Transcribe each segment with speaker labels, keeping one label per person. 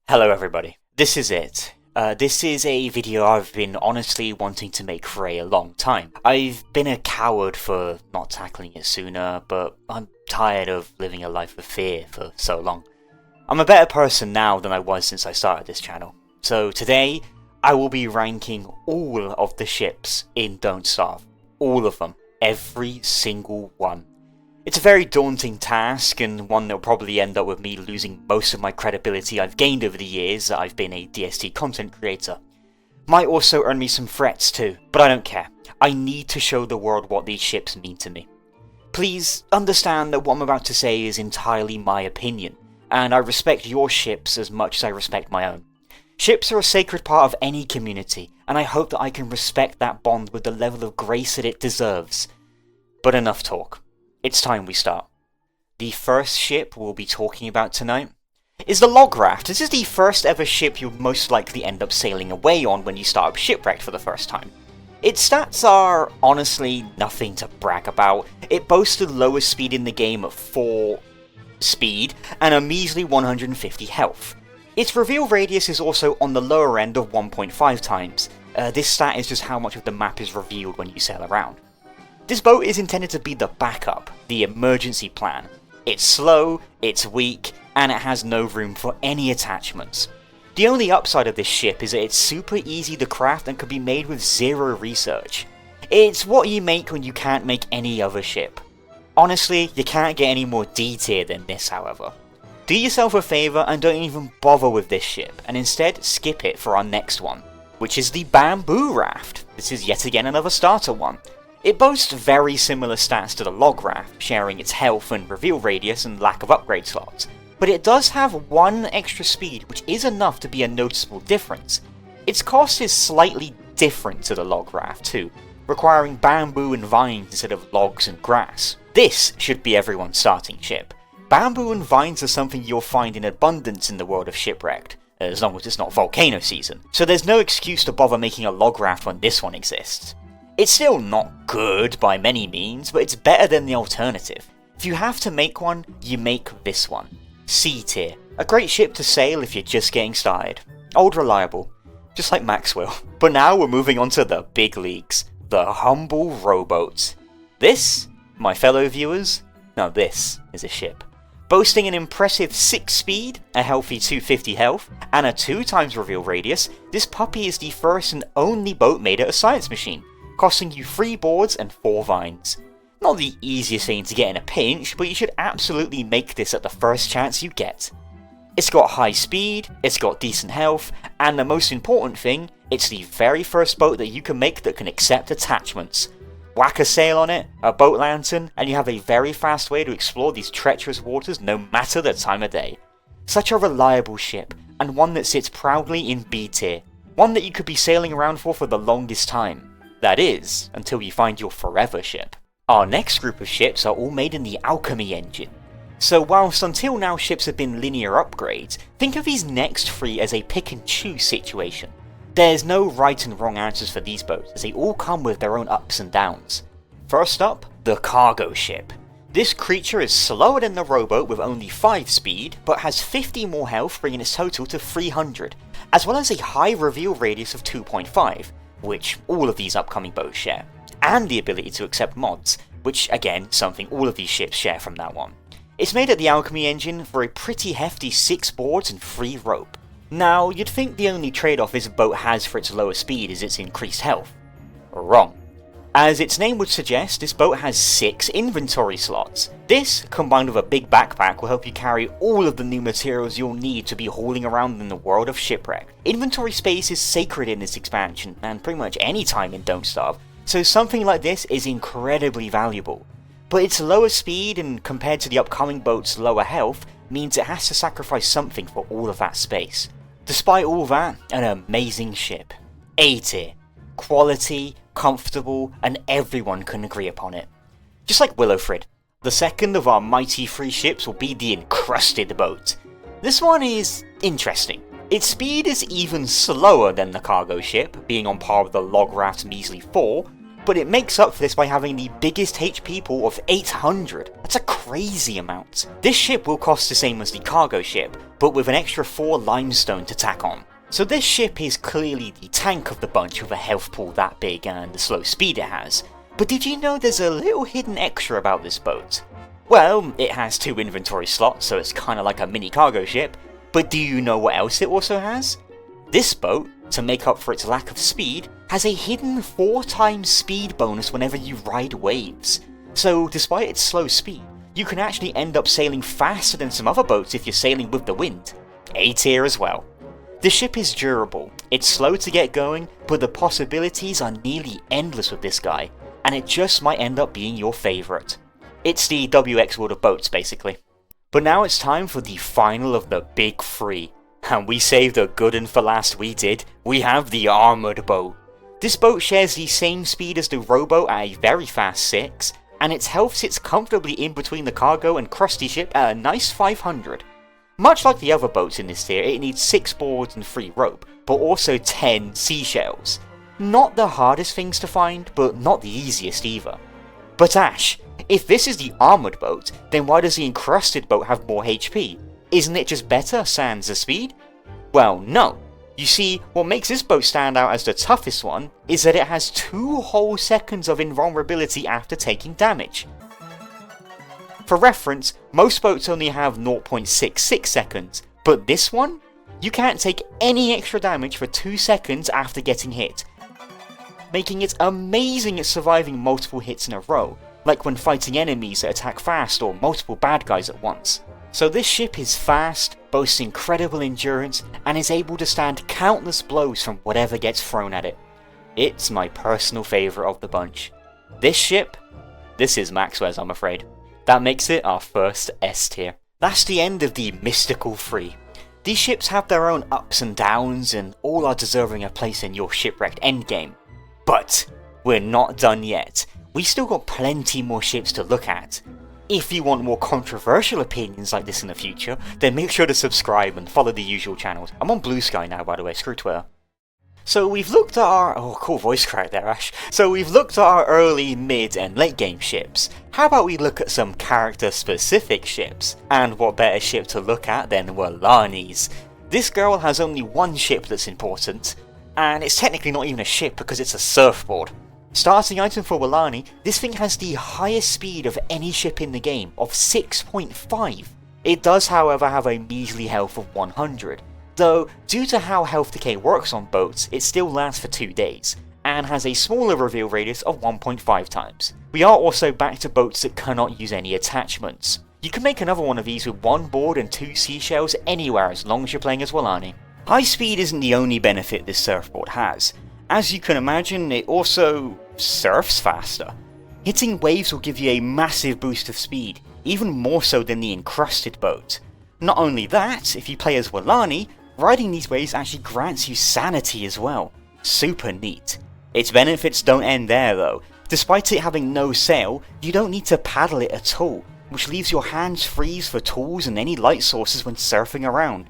Speaker 1: Hello everybody, this is it. This is a video I've been honestly wanting to make for a long time. I've been a coward for not tackling it sooner, but I'm tired of living a life of fear for so long. I'm a better person now than I was since I started this channel. So today, I will be ranking all of the ships in Don't Starve. All of them. Every single one. It's a very daunting task, and one that will probably end up with me losing most of my credibility I've gained over the years that I've been a DST content creator. Might also earn me some threats too, but I don't care. I need to show the world what these ships mean to me. Please understand that what I'm about to say is entirely my opinion, and I respect your ships as much as I respect my own. Ships are a sacred part of any community, and I hope that I can respect that bond with the level of grace that it deserves. But enough talk. It's time we start. The first ship we'll be talking about tonight is the log raft. This is the first ever ship you'll most likely end up sailing away on when you start up Shipwrecked for the first time. Its stats are honestly nothing to brag about. It boasts the lowest speed in the game at 4 speed and a measly 150 health. Its reveal radius is also on the lower end of 1.5 times. This stat is just how much of the map is revealed when you sail around. This boat is intended to be the backup, the emergency plan. It's slow, it's weak, and it has no room for any attachments. The only upside of this ship is that it's super easy to craft and can be made with zero research. It's what you make when you can't make any other ship. Honestly, you can't get any more D tier than this, however. Do yourself a favour and don't even bother with this ship, and instead skip it for our next one, which is the bamboo raft. This is yet again another starter one. It boasts very similar stats to the log raft, sharing its health and reveal radius and lack of upgrade slots, but it does have one extra speed, which is enough to be a noticeable difference. Its cost is slightly different to the log raft too, requiring bamboo and vines instead of logs and grass. This should be everyone's starting ship. Bamboo and vines are something you'll find in abundance in the world of Shipwrecked, as long as it's not volcano season, so there's no excuse to bother making a log raft when this one exists. It's still not good by many means, but it's better than the alternative. If you have to make one, you make this one. C tier. A great ship to sail if you're just getting started. Old reliable. Just like Maxwell. But now we're moving on to the big leagues. The humble rowboat. This, my fellow viewers, now this is a ship. Boasting an impressive 6 speed, a healthy 250 health, and a 2 times reveal radius, this puppy is the first and only boat made at a science machine, costing you 3 boards and 4 vines. Not the easiest thing to get in a pinch, but you should absolutely make this at the first chance you get. It's got high speed, it's got decent health, and the most important thing, it's the very first boat that you can make that can accept attachments. Whack a sail on it, a boat lantern, and you have a very fast way to explore these treacherous waters no matter the time of day. Such a reliable ship, and one that sits proudly in B tier. One that you could be sailing around for the longest time. That is, until you find your forever ship. Our next group of ships are all made in the alchemy engine. So whilst until now ships have been linear upgrades, think of these next 3 as a pick and choose situation. There's no right and wrong answers for these boats, as they all come with their own ups and downs. First up, the cargo ship. This creature is slower than the rowboat with only 5 speed, but has 50 more health, bringing its total to 300, as well as a high reveal radius of 2.5, which all of these upcoming boats share, and the ability to accept mods, which again, something all of these ships share from that one. It's made at the alchemy engine for a pretty hefty 6 boards and 3 rope. Now, you'd think the only trade-off this boat has for its lower speed is its increased health. Wrong. As its name would suggest, this boat has 6 inventory slots. This, combined with a big backpack, will help you carry all of the new materials you'll need to be hauling around in the world of Shipwreck. Inventory space is sacred in this expansion, and pretty much any time in Don't Starve, so something like this is incredibly valuable. But its lower speed, and compared to the upcoming boat's lower health, means it has to sacrifice something for all of that space. Despite all that, an amazing ship. A tier. Quality, comfortable, and everyone can agree upon it. Just like Willowfrid. The second of our mighty 3 ships will be the encrusted boat. This one is interesting. Its speed is even slower than the cargo ship, being on par with the log raft's measly 4, but it makes up for this by having the biggest HP pool of 800. That's a crazy amount. This ship will cost the same as the cargo ship, but with an extra 4 limestone to tack on. So this ship is clearly the tank of the bunch with a health pool that big and the slow speed it has. But did you know there's a little hidden extra about this boat? Well, it has 2 inventory slots, so it's kinda like a mini cargo ship, but do you know what else it also has? This boat, to make up for its lack of speed, has a hidden 4 times speed bonus whenever you ride waves. So despite its slow speed, you can actually end up sailing faster than some other boats if you're sailing with the wind. A tier as well. The ship is durable, it's slow to get going, but the possibilities are nearly endless with this guy, and it just might end up being your favourite. It's the WX world of boats basically. But now it's time for the final of the big 3. And we saved the good one for last, we did. We have the armoured boat. This boat shares the same speed as the rowboat at a very fast 6, and its health sits comfortably in between the cargo and crusty ship at a nice 500. Much like the other boats in this tier, it needs 6 boards and 3 rope, but also 10 seashells. Not the hardest things to find, but not the easiest either. But Ash, if this is the armoured boat, then why does the encrusted boat have more HP? Isn't it just better sans the speed? Well, no. You see, what makes this boat stand out as the toughest one is that it has 2 whole seconds of invulnerability after taking damage. For reference, most boats only have 0.66 seconds, but this one? You can't take any extra damage for 2 seconds after getting hit, making it amazing at surviving multiple hits in a row, like when fighting enemies that attack fast or multiple bad guys at once. So this ship is fast, boasts incredible endurance, and is able to stand countless blows from whatever gets thrown at it. It's my personal favourite of the bunch. This ship? This is Maxwell's, I'm afraid. That makes it our first S tier. That's the end of the mystical 3. These ships have their own ups and downs, and all are deserving a place in your shipwrecked endgame. But we're not done yet. We still got plenty more ships to look at. If you want more controversial opinions like this in the future, then make sure to subscribe and follow the usual channels. I'm on Blue Sky now, by the way, screw Twitter. So we've looked at our... oh, cool voice crack there, Ash. So we've looked at our early, mid and late game ships. How about we look at some character specific ships? And what better ship to look at than Wollani's? This girl has only one ship that's important, and it's technically not even a ship because it's a surfboard. Starting item for Wollani, this thing has the highest speed of any ship in the game, of 6.5. It does however have a measly health of 100, though due to how health decay works on boats, it still lasts for 2 days, and has a smaller reveal radius of 1.5 times. We are also back to boats that cannot use any attachments. You can make another one of these with 1 board and 2 seashells anywhere as long as you're playing as Wollani. High speed isn't the only benefit this surfboard has. As you can imagine, it also surfs faster. Hitting waves will give you a massive boost of speed, even more so than the encrusted boat. Not only that, if you play as Wollani, riding these waves actually grants you sanity as well. Super neat. Its benefits don't end there though. Despite it having no sail, you don't need to paddle it at all, which leaves your hands free for tools and any light sources when surfing around.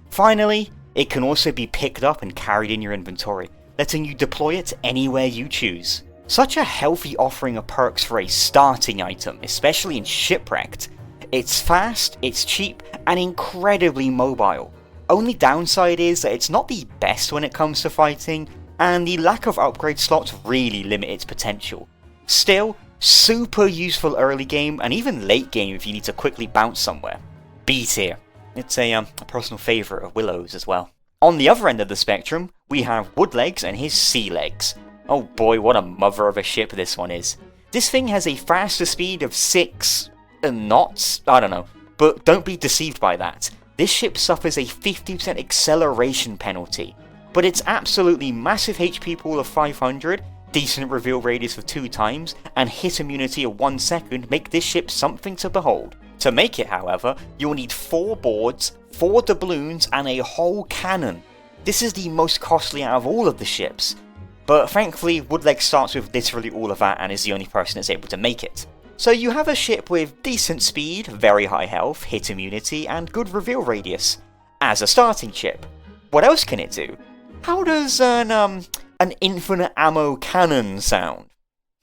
Speaker 1: Finally, it can also be picked up and carried in your inventory, letting you deploy it anywhere you choose. Such a healthy offering of perks for a starting item, especially in Shipwrecked. It's fast, it's cheap, and incredibly mobile. Only downside is that it's not the best when it comes to fighting, and the lack of upgrade slots really limit its potential. Still, super useful early game, and even late game if you need to quickly bounce somewhere. B tier. It's a personal favourite of Willow's as well. On the other end of the spectrum, we have Woodlegs and his sea legs. Oh boy, what a mother of a ship this one is. This thing has a faster speed of 6 knots? I don't know. But don't be deceived by that. This ship suffers a 50% acceleration penalty. But its absolutely massive HP pool of 500, decent reveal radius of 2 times, and hit immunity of 1 second make this ship something to behold. To make it, however, you'll need 4 boards, 4 doubloons, and a whole cannon. This is the most costly out of all of the ships, but thankfully Woodlegs starts with literally all of that and is the only person that's able to make it. So you have a ship with decent speed, very high health, hit immunity, and good reveal radius, as a starting ship. What else can it do? How does an infinite ammo cannon sound?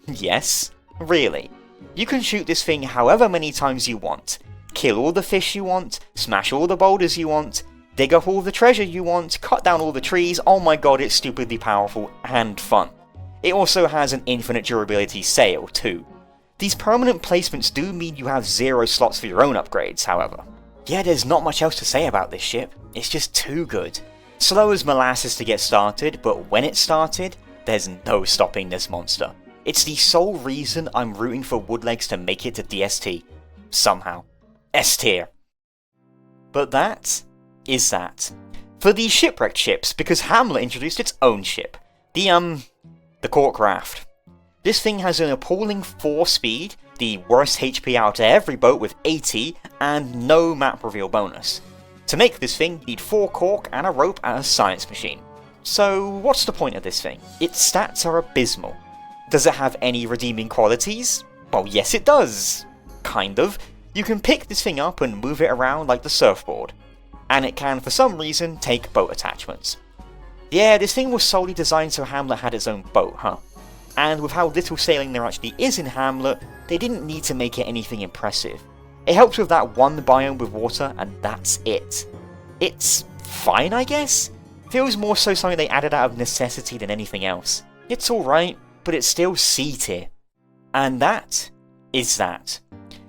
Speaker 1: Yes, really. You can shoot this thing however many times you want, kill all the fish you want, smash all the boulders you want, dig up all the treasure you want, cut down all the trees. Oh my god, it's stupidly powerful and fun. It also has an infinite durability sail too. These permanent placements do mean you have 0 slots for your own upgrades, however. Yeah, there's not much else to say about this ship, it's just too good. Slow as molasses to get started, but when it started, there's no stopping this monster. It's the sole reason I'm rooting for Woodlegs to make it to DST. Somehow. S tier. But that is that. For the shipwrecked ships, because Hamlet introduced its own ship. The corkcraft. This thing has an appalling 4 speed, the worst HP out of every boat with 80, and no map reveal bonus. To make this thing, you need 4 cork and a rope and a science machine. So what's the point of this thing? Its stats are abysmal. Does it have any redeeming qualities? Well, yes it does. Kind of. You can pick this thing up and move it around like the surfboard. And it can, for some reason, take boat attachments. Yeah, this thing was solely designed so Hamlet had its own boat, huh? And with how little sailing there actually is in Hamlet, they didn't need to make it anything impressive. It helps with that one biome with water, and that's it. It's fine, I guess? Feels more so something they added out of necessity than anything else. It's alright, but it's still C tier. And that is that.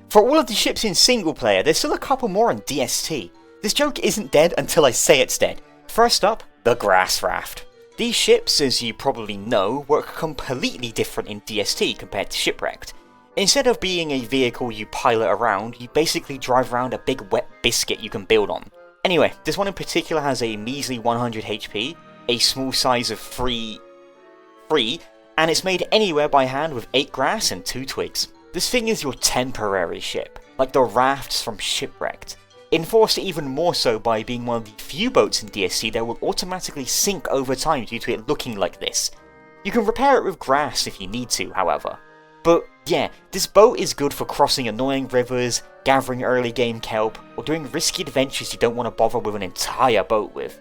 Speaker 1: For all of the ships in single player, there's still a couple more on DST. This joke isn't dead until I say it's dead. First up, the grass raft. These ships, as you probably know, work completely different in DST compared to Shipwrecked. Instead of being a vehicle you pilot around, you basically drive around a big wet biscuit you can build on. Anyway, this one in particular has a measly 100 HP, a small size of 3, and it's made anywhere by hand with 8 grass and 2 twigs. This thing is your temporary ship, like the rafts from Shipwrecked. Enforced even more so by being one of the few boats in DSC that will automatically sink over time due to it looking like this. You can repair it with grass if you need to, however. But yeah, this boat is good for crossing annoying rivers, gathering early game kelp, or doing risky adventures you don't want to bother with an entire boat with.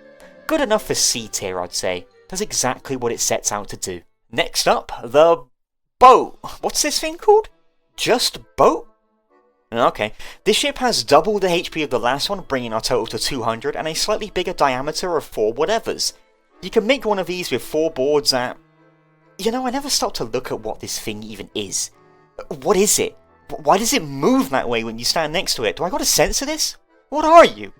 Speaker 1: Good enough for C tier, I'd say. Does exactly what it sets out to do. Next up, the boat. What's this thing called? Just boat? Okay, this ship has double the HP of the last one, bringing our total to 200, and a slightly bigger diameter of 4 whatevers. You can make one of these with 4 boards at... You know, I never stopped to look at what this thing even is. What is it? Why does it move that way when you stand next to it? Do I gotta censor this? What are you?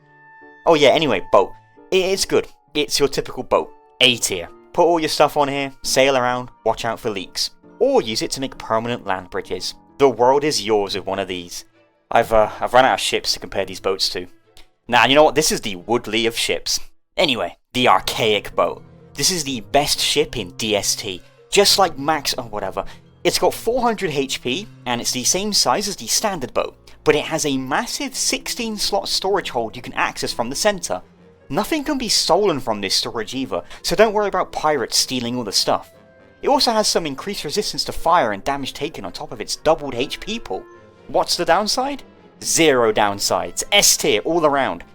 Speaker 1: Oh yeah, anyway, boat. It's good. It's your typical boat. A tier. Put all your stuff on here, sail around, watch out for leaks. Or use it to make permanent land bridges. The world is yours with one of these. I've run out of ships to compare these boats to. Nah, you know what? This is the Woodley of ships. Anyway, the archaic boat. This is the best ship in DST. Just like Max... oh, whatever. It's got 400 HP, and it's the same size as the standard boat, but it has a massive 16-slot storage hold you can access from the centre. Nothing can be stolen from this storage either, so don't worry about pirates stealing all the stuff. It also has some increased resistance to fire and damage taken on top of its doubled HP pool. What's the downside? 0 downsides, S tier all around.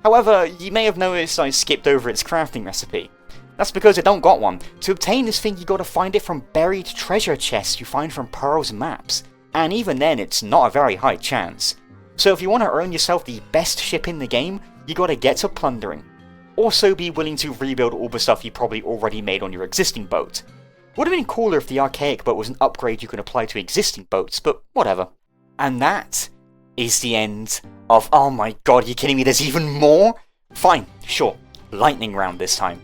Speaker 1: However, you may have noticed I skipped over its crafting recipe. That's because it don't got one. To obtain this thing you gotta find it from buried treasure chests you find from Pearl's maps. And even then it's not a very high chance. So if you want to earn yourself the best ship in the game, you gotta get to plundering. Also be willing to rebuild all the stuff you probably already made on your existing boat. Would have been cooler if the archaic boat was an upgrade you could apply to existing boats, but whatever. And that is the end of... oh my god, are you kidding me? There's even more? Fine, sure. Lightning round this time.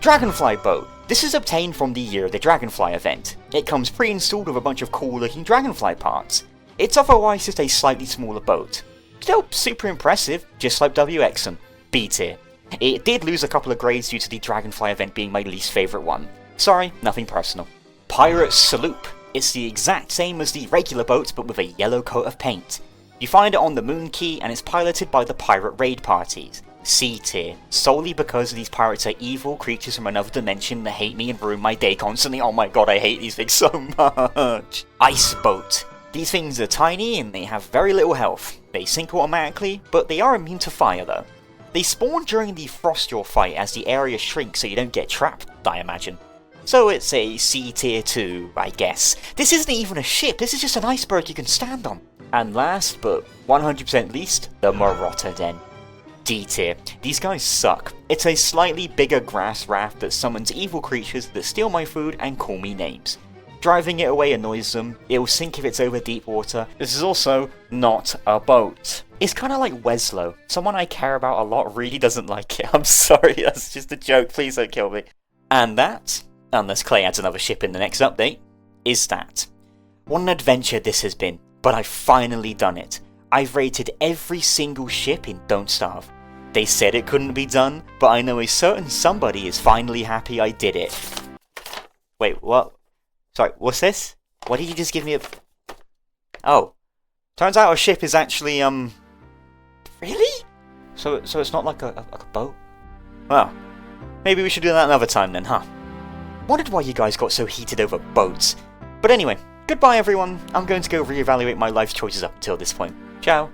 Speaker 1: Dragonfly boat. This is obtained from the Year of the Dragonfly event. It comes pre-installed with a bunch of cool looking dragonfly parts. It's otherwise just a slightly smaller boat. Still super impressive, just like WXM. B tier. It did lose a couple of grades due to the Dragonfly event being my least favourite one. Sorry, nothing personal. Pirate Sloop. It's the exact same as the regular boat, but with a yellow coat of paint. You find it on the Moon Key, and it's piloted by the pirate raid parties. C tier, solely because these pirates are evil creatures from another dimension that hate me and ruin my day constantly. Oh my god, I hate these things so much. Ice boat. These things are tiny and they have very little health. They sink automatically, but they are immune to fire though. They spawn during the Frost Yaw fight as the area shrinks so you don't get trapped, I imagine. So it's a C tier 2, I guess. This isn't even a ship, this is just an iceberg you can stand on. And last, but 100% least, the Marotta Den. D tier. These guys suck. It's a slightly bigger grass raft that summons evil creatures that steal my food and call me names. Driving it away annoys them, it will sink if it's over deep water. This is also not a boat. It's kind of like Weslow. Someone I care about a lot really doesn't like it. I'm sorry, that's just a joke, please don't kill me. And that, unless Clay adds another ship in the next update, is that. What an adventure this has been, but I've finally done it. I've rated every single ship in Don't Starve. They said it couldn't be done, but I know a certain somebody is finally happy I did it. Wait, what? Sorry, what's this? Why did you just give me a... Oh. Turns out a ship is actually, Really? So it's not like a boat? Well, maybe we should do that another time then, huh? Wondered why you guys got so heated over boats. But anyway, goodbye everyone. I'm going to go reevaluate my life choices up until this point. Ciao.